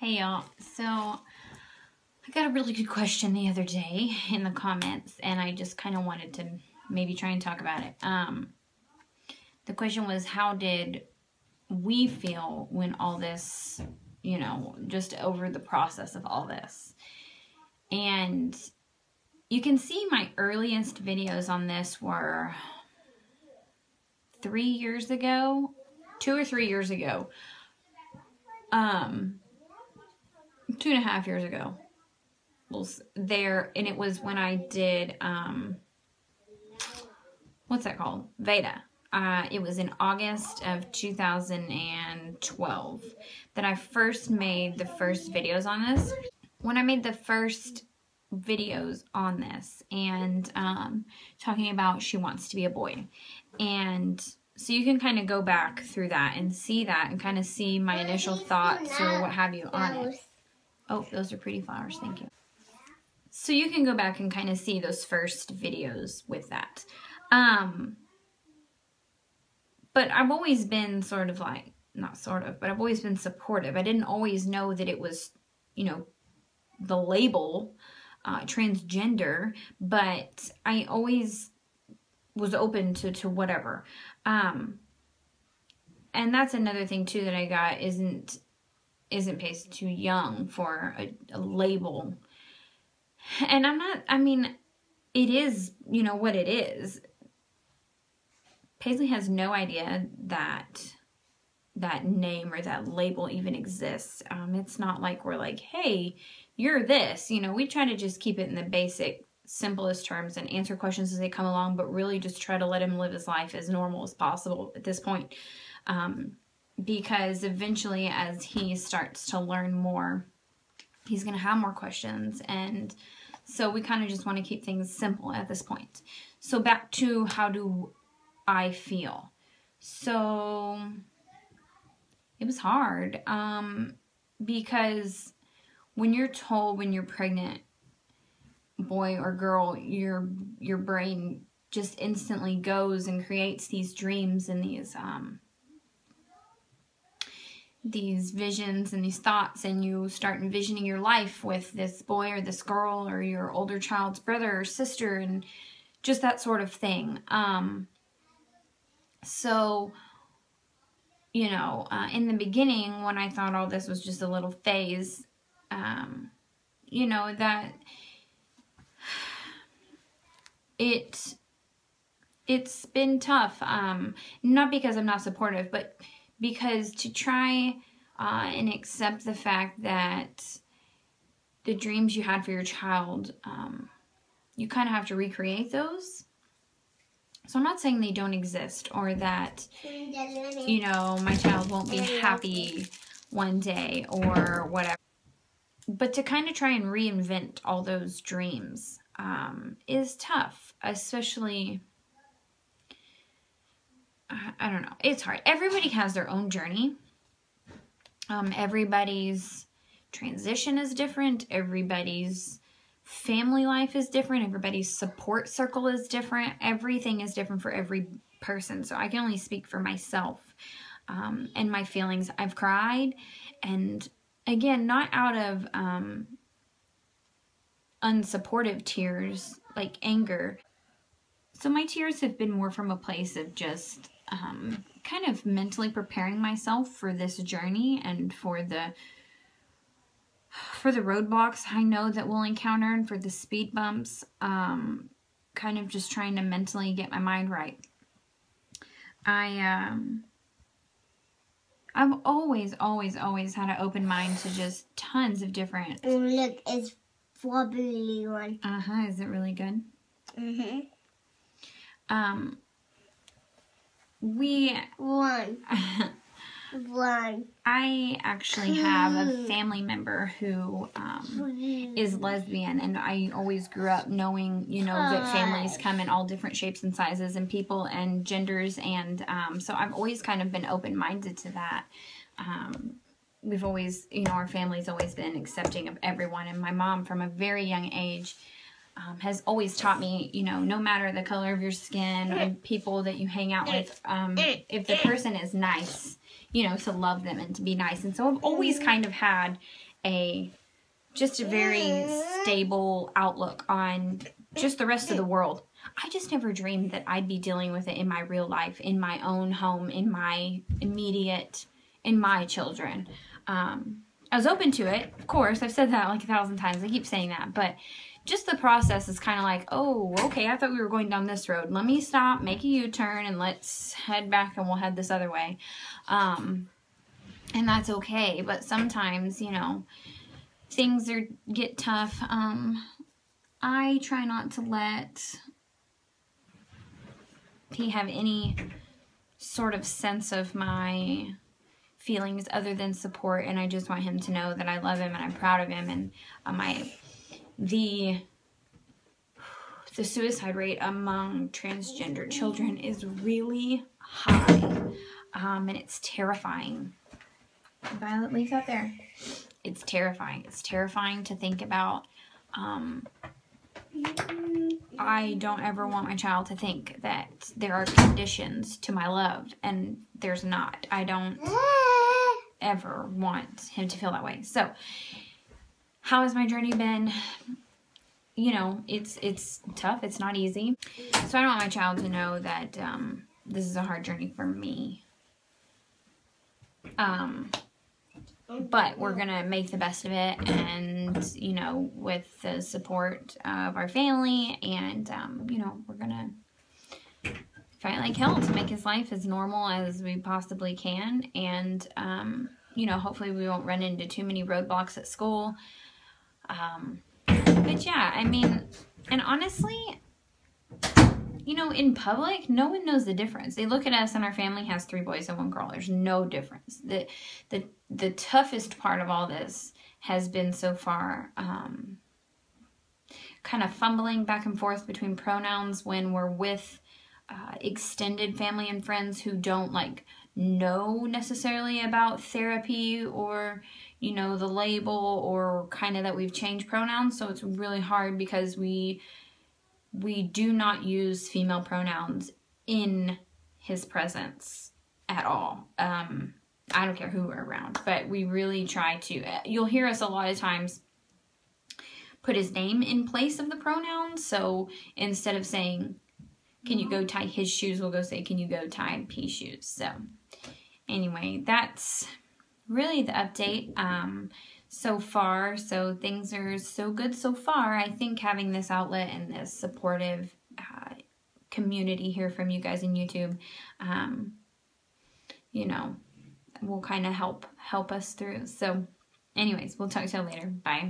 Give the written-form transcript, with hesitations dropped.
Hey y'all, so I got a really good question the other day in the comments and I just kind of wanted to maybe try and talk about it. The question was, how did we feel when all this, just over the process of all this? And you can see my earliest videos on this were 3 years ago, 2 or 3 years ago. 2.5 years ago was there, and it was when I did what's that called? Veda. It was in August of 2012 that I first made the first videos on this. When I made the first videos on this and talking about she wants to be a boy, and so you can kind of go back through that and see that and kind of see my initial thoughts or what have you on it. Oh, those are pretty flowers. Thank you. So you can go back and kind of see those first videos with that. But I've always been sort of like, not sort of, but I've always been supportive. I didn't always know that it was, the label transgender, but I always was open to whatever. And that's another thing too that I got isn't Pace too young for a label. And it is, what it is. Paisley has no idea that name or that label even exists. It's not like we're like, hey, you're this. We try to just keep it in the basic, simplest terms and answer questions as they come along, but really just try to let him live his life as normal as possible at this point. Because eventually, as he starts to learn more, he's going to have more questions. And so we kind of just want to keep things simple at this point. So back to, how do I feel? So it was hard because when you're told when you're pregnant, boy or girl, your brain just instantly goes and creates these dreams and these visions and these thoughts, and you start envisioning your life with this boy or this girl or your older child's brother or sister and just that sort of thing. So, in the beginning, when I thought all this was just a little phase, that it's been tough. Not because I'm not supportive, but because to try and accept the fact that the dreams you had for your child, you kind of have to recreate those. So I'm not saying they don't exist or that, my child won't be happy one day or whatever. But to kind of try and reinvent all those dreams is tough, especially, I don't know, it's hard. Everybody has their own journey. Everybody's transition is different. Everybody's family life is different. Everybody's support circle is different. Everything is different for every person. So I can only speak for myself and my feelings. I've cried, and again, not out of unsupportive tears like anger. So my tears have been more from a place of just kind of mentally preparing myself for this journey and for the roadblocks I know that we'll encounter and for the speed bumps, kind of just trying to mentally get my mind right. I've always had an open mind to just tons of different... Oh, look, it's wobbly one. Is it really good? Mm-hmm. One. I actually have a family member who is lesbian, and I always grew up knowing, that families come in all different shapes and sizes and people and genders, and so I've always kind of been open-minded to that. We've always, our family's always been accepting of everyone, and my mom from a very young age has always taught me, no matter the color of your skin or people that you hang out with, if the person is nice, to love them and to be nice. And so I've always kind of had just a very stable outlook on just the rest of the world. I just never dreamed that I'd be dealing with it in my real life, in my own home, in my children. I was open to it, of course. I've said that like 1,000 times. I keep saying that. But just the process is kind of like, oh, okay, I thought we were going down this road. Let me stop, make a U-turn, and let's head back, and we'll head this other way. And that's okay. But sometimes, you know, things get tough. I try not to let he have any sort of sense of my feelings other than support, and I just want him to know that I love him and I'm proud of him. And the suicide rate among transgender children is really high, and it's terrifying. Violet, leave that there. It's terrifying. It's terrifying to think about. I don't ever want my child to think that there are conditions to my love, and there's not. I don't ever want him to feel that way. So, how has my journey been? You know, it's tough. It's not easy. So I don't want my child to know that this is a hard journey for me. But we're going to make the best of it, and, you know, with the support of our family, and, you know, we're going to fight like hell to make his life as normal as we possibly can, and, you know, hopefully we won't run into too many roadblocks at school. But yeah, I mean, and honestly, you know, in public, no one knows the difference. They look at us and our family has 3 boys and 1 girl. There's no difference. The toughest part of all this has been so far kind of fumbling back and forth between pronouns when we're with extended family and friends who don't like know necessarily about therapy or, you know, the label, or kind of that we've changed pronouns. So it's really hard because we do not use female pronouns in his presence at all. I don't care who we're around, but we really try to. You'll hear us a lot of times put his name in place of the pronouns. So instead of saying, can you go tie his shoes, we'll go say, can you go tie P's shoes. So anyway, that's really the update so far. So things are so good so far. I think having this outlet and this supportive community here from you guys in YouTube, you know, will kind of help us through. So anyways, we'll talk to you later. Bye.